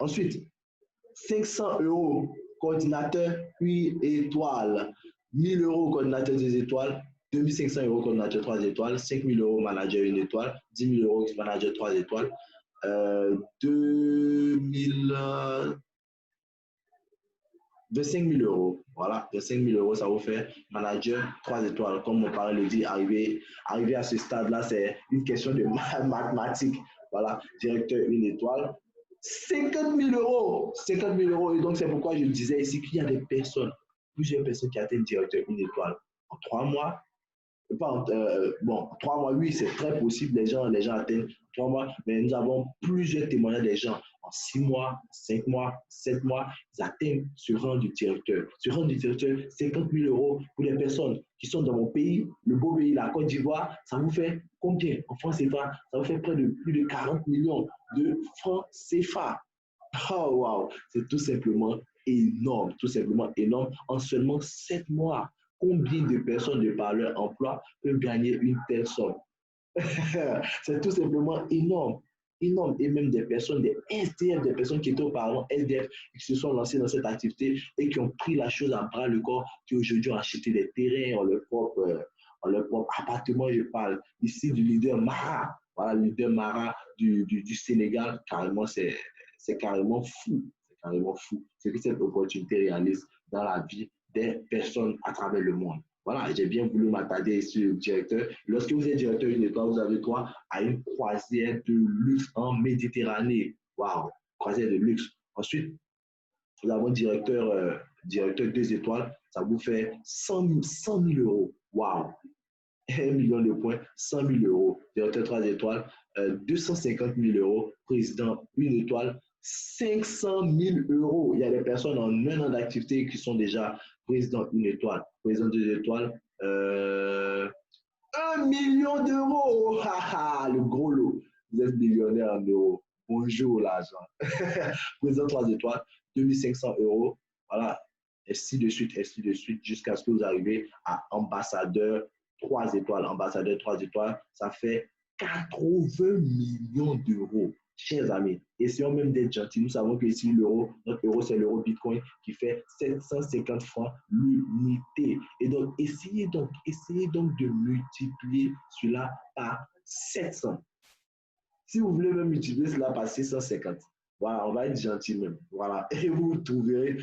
Ensuite, 500 € coordinateur 8 étoiles, 1000 € coordinateur 2 étoiles, 2500 € coordinateur 3 étoiles, 5000 € manager 1 étoile, 10 000 € manager 3 étoiles, 25 000 €. Voilà, 25 000 €, ça vous fait manager 3 étoiles. Comme mon parent le dit, arriver à ce stade-là, c'est une question de mathématiques. Voilà, directeur 1 étoile. 50 000 €. 50 000 €. Et donc, c'est pourquoi je disais ici qu'il y a des personnes, plusieurs personnes qui atteignent directeur 1 étoile en 3 mois. Bon, 3 mois, oui, c'est très possible. Les gens atteignent 3 mois, mais nous avons plusieurs témoignages des gens en 6 mois, 5 mois, 7 mois, ils atteignent ce rang de directeur. Ce rang de directeur, 50 000 € pour les personnes qui sont dans mon pays, le beau pays, la Côte d'Ivoire, ça vous fait combien en francs CFA? Ça vous fait près de plus de 40 millions de francs CFA. Oh, wow, c'est tout simplement énorme, en seulement 7 mois. Combien de personnes de par leur emploi peuvent gagner une telle somme? C'est tout simplement énorme. Énorme. Et même des personnes, des SDF, des personnes qui étaient auparavant SDF, qui se sont lancées dans cette activité et qui ont pris la chose à bras le corps, qui aujourd'hui ont acheté des terrains, en leur propre appartement. Je parle ici du leader Mara. Voilà, le leader Mara du Sénégal. Carrément, c'est carrément fou. C'est carrément fou. C'est que cette opportunité réalise dans la vie des personnes à travers le monde. Voilà, j'ai bien voulu m'attarder sur le directeur. Lorsque vous êtes directeur d'une étoile, vous avez droit à une croisière de luxe en Méditerranée. Waouh, croisière de luxe. Ensuite, nous avons directeur 2 étoiles, ça vous fait 100 000 euros. Waouh! 1 million de points, 100 000 euros. Directeur 3 étoiles, 250 000 euros. Président 1 étoile, 500 000 euros. Il y a des personnes en 1 an d'activité qui sont déjà président 1 étoile. Président 2 étoiles, 1 million d'euros. Le gros lot. Vous êtes millionnaire en euros. Bonjour l'argent. Président 3 étoiles, 2500 euros. Voilà, ainsi de suite, jusqu'à ce que vous arrivez à ambassadeur 3 étoiles. Ambassadeur 3 étoiles, ça fait 80 millions d'euros. Chers amis, essayons même d'être gentils. Nous savons que ici, notre euro, c'est l'euro Bitcoin qui fait 750 francs l'unité. Et donc, essayez donc de multiplier cela par 700. Si vous voulez même multiplier cela par 650, voilà, on va être gentil même. Voilà, et vous verrez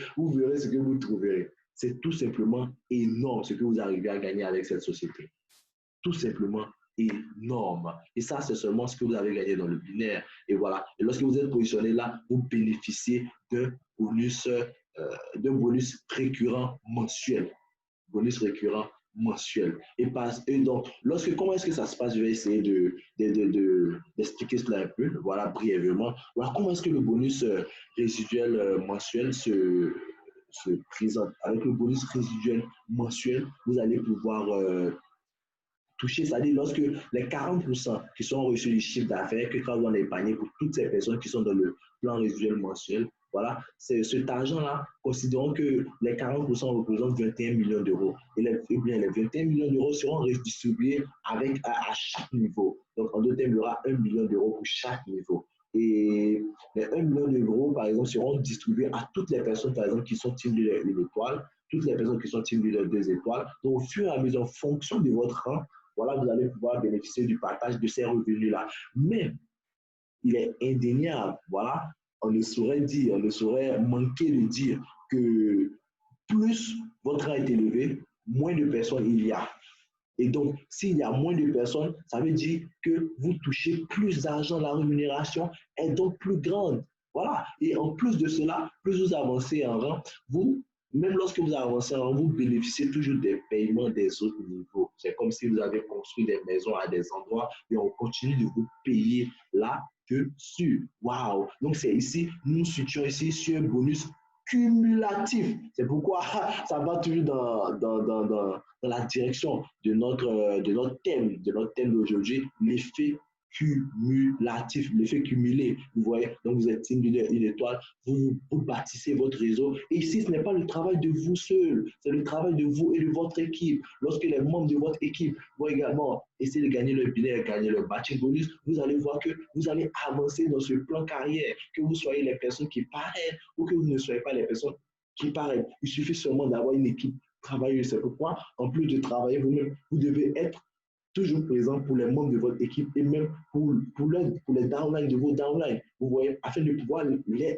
ce que vous trouverez. C'est tout simplement énorme ce que vous arrivez à gagner avec cette société. Tout simplement énorme. Et ça, c'est seulement ce que vous avez gagné dans le binaire. Et voilà. Et lorsque vous êtes positionné là, vous bénéficiez d'un bonus récurrent mensuel. Bonus récurrent mensuel. Et donc, comment est-ce que ça se passe? Je vais essayer d'expliquer cela un peu, voilà, brièvement. Voilà, comment est-ce que le bonus résiduel mensuel se présente? Avec le bonus résiduel mensuel, vous allez pouvoir toucher, c'est-à-dire lorsque les 40% qui sont reçus du chiffre d'affaires que on a épargné pour toutes ces personnes qui sont dans le plan résiduel mensuel, voilà, c'est cet argent-là, considérons que les 40% représentent 21 millions d'euros. Et les 21 millions d'euros seront redistribués à chaque niveau. Donc, en deux termes, il y aura 1 million d'euros pour chaque niveau. Et les 1 million d'euros, par exemple, seront distribués à toutes les personnes, par exemple, qui sont team leader 1 étoile, toutes les personnes qui sont team leader 2 étoiles. Donc, au fur et à mesure, en fonction de votre rang, voilà, vous allez pouvoir bénéficier du partage de ces revenus-là. Mais il est indéniable, voilà, on ne saurait manquer de dire que plus votre rang est élevé, moins de personnes il y a. Et donc, s'il y a moins de personnes, ça veut dire que vous touchez plus d'argent, la rémunération est donc plus grande. Voilà. Et en plus de cela, plus vous avancez en rang, même lorsque vous avancez en rang, vous bénéficiez toujours des paiements des autres niveaux. C'est comme si vous avez construit des maisons à des endroits et on continue de vous payer là-dessus. Waouh! Donc, c'est ici, nous nous situons ici sur un bonus cumulatif. C'est pourquoi ça va toujours dans la direction de notre thème d'aujourd'hui, l'effet cumulatif, l'effet cumulé. Vous voyez, donc vous êtes team leader 1 étoile, vous bâtissez votre réseau. Et ici, ce n'est pas le travail de vous seul, c'est le travail de vous et de votre équipe. Lorsque les membres de votre équipe vont également essayer de gagner le binaire, gagner le batching bonus, vous allez voir que vous allez avancer dans ce plan carrière, que vous soyez les personnes qui paraissent ou que vous ne soyez pas les personnes qui paraissent. Il suffit seulement d'avoir une équipe travailleuse. C'est pourquoi, en plus de travailler vous-même, vous devez être toujours présent pour les membres de votre équipe et même pour les downlines de vos downlines. Vous voyez, afin de pouvoir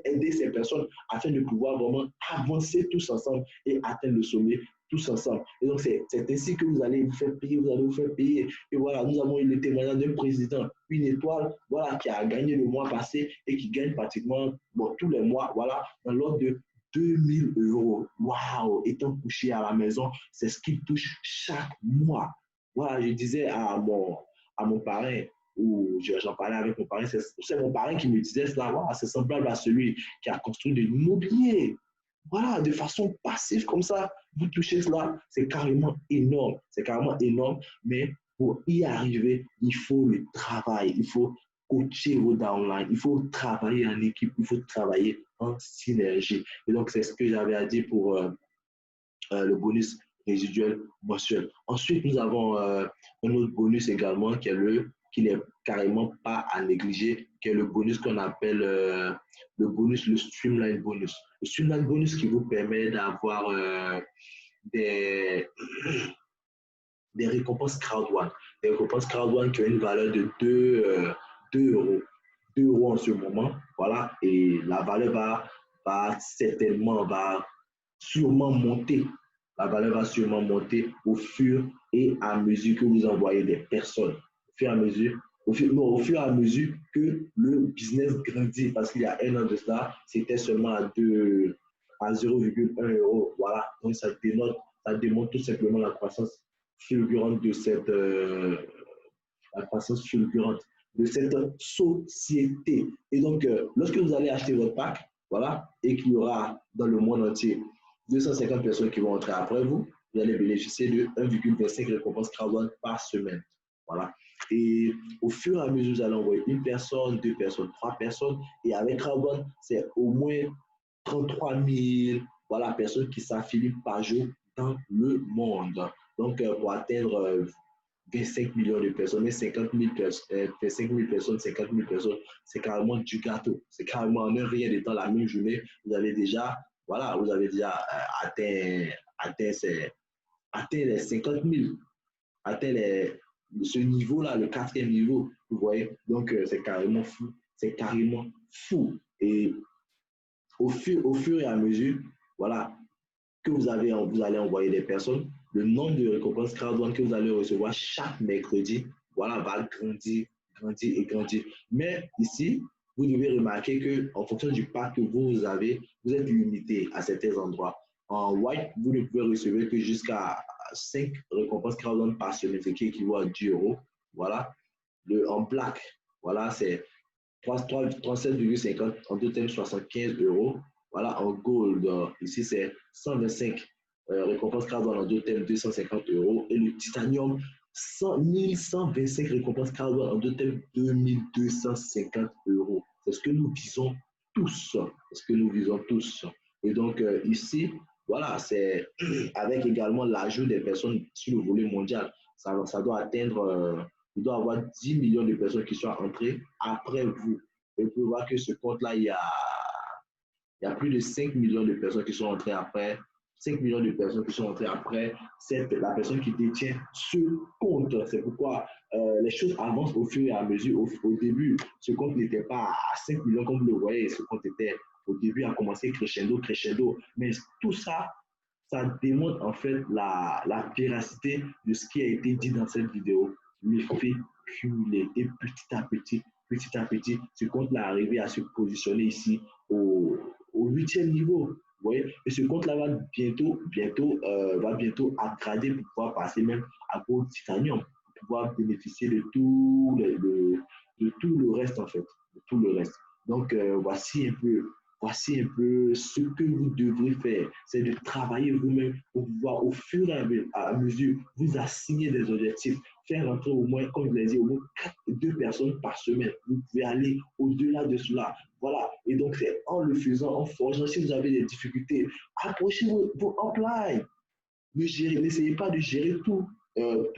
aider ces personnes, afin de pouvoir vraiment avancer tous ensemble et atteindre le sommet tous ensemble. Et donc, c'est ainsi que vous allez vous faire payer, vous allez vous faire payer. Et voilà, nous avons eu le témoignage d'un président, 1 étoile, voilà, qui a gagné le mois passé et qui gagne pratiquement tous les mois, voilà, dans l'ordre de 2000 euros. Waouh! Étant couché à la maison, c'est ce qu'il touche chaque mois. Voilà, je disais à mon parrain, ou j'en parlais avec mon parrain, c'est mon parrain qui me disait cela, voilà, c'est semblable à celui qui a construit de l'immobilier. Voilà, de façon passive comme ça, vous touchez cela, c'est carrément énorme. C'est carrément énorme, mais pour y arriver, il faut le travail, il faut coacher vos downlines, il faut travailler en équipe, il faut travailler en synergie. Et donc, c'est ce que j'avais à dire pour le bonus résiduel mensuel. Ensuite, nous avons un autre bonus également qui n'est carrément pas à négliger, qui est le bonus qu'on appelle le Streamline Bonus. Le Streamline Bonus qui vous permet d'avoir des récompenses crowd one. Des récompenses crowd one qui ont une valeur de 2 euros. 2 euros en ce moment. Voilà. Et la valeur va sûrement monter La valeur va sûrement monter au fur et à mesure que vous envoyez des personnes. Au fur et à mesure, au fur et à mesure que le business grandit. Parce qu'il y a un an de cela, c'était seulement à 0,1 euro. Voilà. Donc, ça démontre tout simplement la croissance fulgurante de la croissance fulgurante de cette société. Et donc, lorsque vous allez acheter votre pack, voilà, et qu'il y aura dans le monde entier 250 personnes qui vont entrer après vous, vous allez bénéficier de 1,25 récompenses crowdfunding par semaine. Voilà. Et au fur et à mesure, vous allez envoyer une personne, deux personnes, trois personnes. Et avec crowdfunding, c'est au moins 33 000 voilà, personnes qui s'affilient par jour dans le monde. Donc, pour atteindre 25 millions de personnes, mais 50 000 personnes, 5 000 personnes, 50 000 personnes, c'est carrément du gâteau. C'est carrément en un rien de temps, la même journée, vous avez déjà, voilà, vous avez déjà atteint les 50 000, atteint ce niveau-là, le quatrième niveau, vous voyez. Donc, c'est carrément fou. C'est carrément fou. Et au fur et à mesure, voilà, que vous allez envoyer des personnes, le nombre de récompenses crowdfunding que vous allez recevoir chaque mercredi, voilà, va grandir, grandir et grandir. Mais ici, vous devez remarquer qu'en fonction du pack que vous avez, vous êtes limité à certains endroits. En white, vous ne pouvez recevoir que jusqu'à 5 récompenses crowdfunding par semaine, ce qui équivaut à 10 euros. Voilà. En black, voilà, c'est 37,50 en deux thèmes 75 euros. Voilà, en gold, ici c'est 125 récompenses crowdfunding en deux thèmes 250 euros. Et le titanium, 1125 récompenses crowdfunding en deux thèmes 2250 euros. C'est ce que nous visons tous. C'est ce que nous visons tous. Et donc ici, voilà, c'est avec également l'ajout des personnes sur le volet mondial. Ça doit atteindre il doit y avoir 10 millions de personnes qui sont entrées après vous. Et vous pouvez voir que ce compte-là, il y a plus de 5 millions de personnes qui sont entrées après. 5 millions de personnes qui sont entrées après la personne qui détient ce compte. C'est pourquoi les choses avancent au fur et à mesure. Au début, ce compte n'était pas à 5 millions comme vous le voyez. Ce compte était au début à commencer crescendo, crescendo. Mais tout ça, ça démontre en fait la véracité de ce qui a été dit dans cette vidéo. L'effet cumulé. Et petit à petit, ce compte-là est arrivé à se positionner ici au 8e niveau. Vous voyez? Et ce compte-là va bientôt upgrader pour pouvoir passer même à Gold Titanium, pour pouvoir bénéficier de tout le reste en fait. De tout le reste. Donc, voici un peu ce que vous devrez faire, c'est de travailler vous-même pour pouvoir au fur et à mesure vous assigner des objectifs, faire entrer au moins, comme je l'ai dit, au moins 2 personnes par semaine. Vous pouvez aller au-delà de cela. Voilà. Et donc, c'est en le faisant, en forgeant, si vous avez des difficultés, approchez vos uplines. N'essayez pas de gérer tout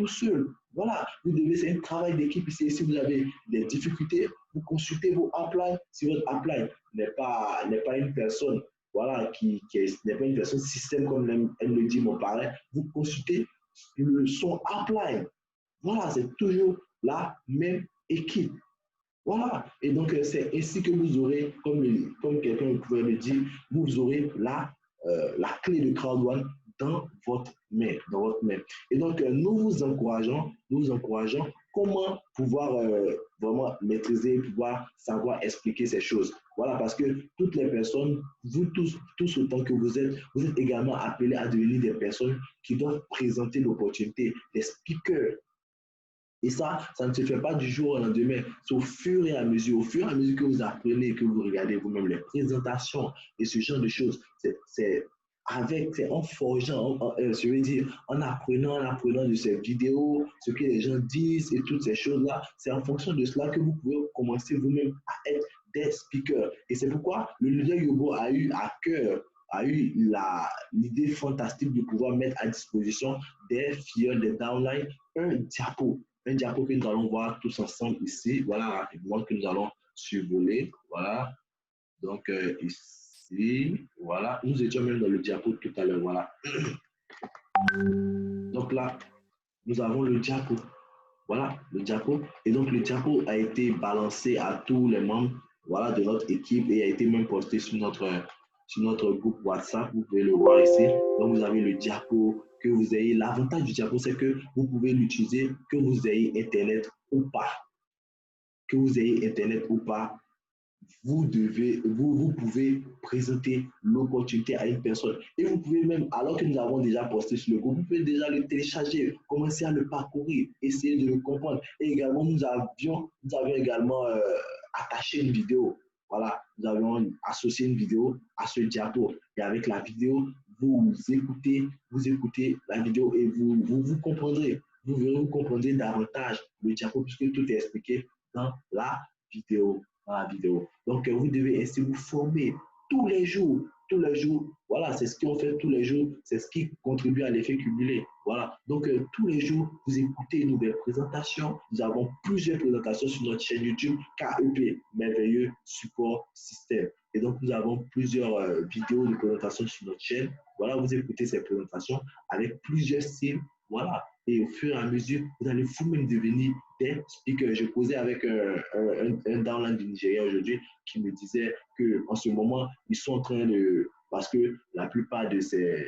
seul. Voilà, vous devez, c'est un travail d'équipe ici. Si vous avez des difficultés, vous consultez vos uplines. Si votre upline n'est pas une personne, voilà, n'est pas une personne système comme elle le dit mon parrain, vous consultez son upline. Voilà, c'est toujours la même équipe. Voilà, et donc c'est ainsi que vous aurez, comme quelqu'un pouvait le dire, vous aurez la clé de crowdfunding dans votre main. Et donc, nous vous encourageons comment pouvoir vraiment maîtriser, pouvoir savoir expliquer ces choses. Voilà, parce que toutes les personnes, vous tous autant que vous êtes également appelés à devenir des personnes qui doivent présenter l'opportunité, des speakers. Et ça ne se fait pas du jour au lendemain. C'est au fur et à mesure que vous apprenez, que vous regardez vous-même les présentations et ce genre de choses. C'est en forgeant, je veux dire, en apprenant de ces vidéos, ce que les gens disent et toutes ces choses-là. C'est en fonction de cela que vous pouvez commencer vous-même à être des speakers. Et c'est pourquoi le leader Yobo a eu à cœur l'idée fantastique de pouvoir mettre à disposition des filles, des downlines, un diapo que nous allons voir tous ensemble ici. Voilà rapidement que nous allons survoler. Voilà. Donc ici, voilà. Nous étions même dans le diapo tout à l'heure. Voilà. Donc là, nous avons le diapo. Voilà, le diapo. Et donc le diapo a été balancé à tous les membres, voilà, de notre équipe et a été même posté sur sur notre groupe WhatsApp. Vous pouvez le voir ici. Donc, vous avez le diapo que vous ayez. L'avantage du diapo, c'est que vous pouvez l'utiliser que vous ayez Internet ou pas. Que vous ayez Internet ou pas, vous pouvez présenter l'opportunité à une personne. Et vous pouvez même, alors que nous avons déjà posté sur le groupe, vous pouvez déjà le télécharger, commencer à le parcourir, essayer de le comprendre. Et également, nous avions également attaché une vidéo. Voilà, nous avions associé une vidéo à ce diapo. Et avec la vidéo, vous écoutez la vidéo et vous comprendrez. Vous comprendrez davantage le diapo puisque tout est expliqué dans la vidéo. Donc, vous devez ainsi vous former tous les jours. Tous les jours, voilà, c'est ce qu'on fait tous les jours, c'est ce qui contribue à l'effet cumulé. Voilà, donc tous les jours, vous écoutez une nouvelle présentation. Nous avons plusieurs présentations sur notre chaîne YouTube, KEP, Merveilleux Support Système. Et donc, nous avons plusieurs vidéos de présentation sur notre chaîne. Voilà, vous écoutez ces présentations avec plusieurs styles. Voilà, et au fur et à mesure, vous allez vous-même devenir des speakers. Je causais avec un downline du Nigeria aujourd'hui qui me disait qu'en ce moment, ils sont en train de, parce que la plupart de ces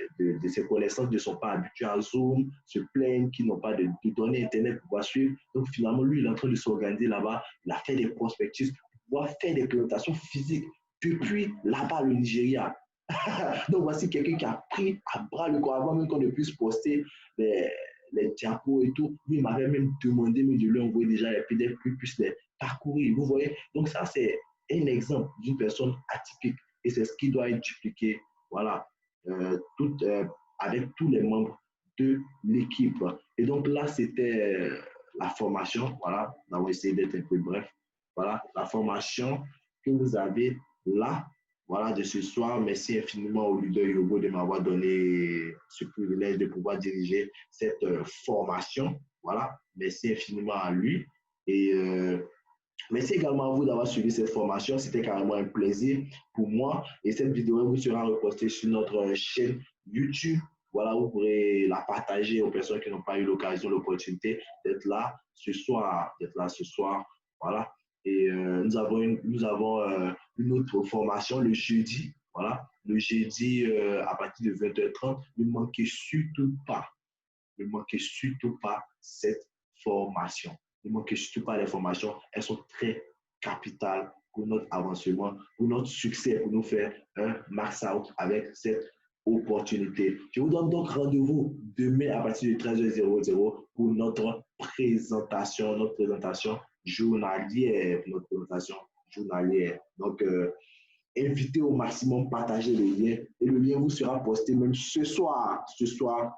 connaissances ne sont pas habitués à Zoom, se plaignent qu'ils n'ont pas de données Internet pour pouvoir suivre. Donc finalement, lui, il est en train de s'organiser là-bas. Il a fait des prospectus pour pouvoir faire des présentations physiques depuis là-bas, le Nigeria. Donc voici quelqu'un qui a pris à bras le corps avant même qu'on ne puisse poster les diapos et tout. Lui, il m'avait même demandé de lui envoyer déjà les PDF pour qu'il puisse les parcourir. Vous voyez? Donc ça, c'est un exemple d'une personne atypique et c'est ce qui doit être dupliqué, voilà, avec tous les membres de l'équipe. Et donc là, c'était la formation, voilà, on va essayer d'être un peu bref. Voilà, la formation que vous avez là, voilà, de ce soir. Merci infiniment au leader Yogo de m'avoir donné ce privilège de pouvoir diriger cette formation. Voilà, merci infiniment à lui. Et merci également à vous d'avoir suivi cette formation. C'était carrément un plaisir pour moi. Et cette vidéo vous sera repostée sur notre chaîne YouTube. Voilà, vous pourrez la partager aux personnes qui n'ont pas eu l'occasion, l'opportunité d'être là ce soir. Voilà. Et nous avons une autre formation le jeudi. Voilà, le jeudi à partir de 20h30. Ne manquez surtout pas. Ne manquez surtout pas cette formation. Ne manquez surtout pas les formations. Elles sont très capitales pour notre avancement, pour notre succès, pour nous faire un max out avec cette opportunité. Je vous donne donc rendez-vous demain à partir de 13h00 pour notre présentation journalière. Donc, invitez au maximum, partagez le lien et le lien vous sera posté même ce soir.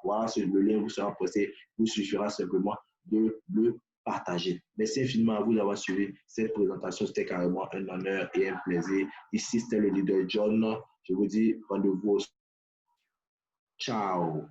Voilà, le lien vous sera posté. Il vous suffira simplement de le partager. Merci infiniment à vous d'avoir suivi cette présentation. C'était carrément un honneur et un plaisir. Ici, c'était le leader John. Je vous dis rendez-vous. Ciao.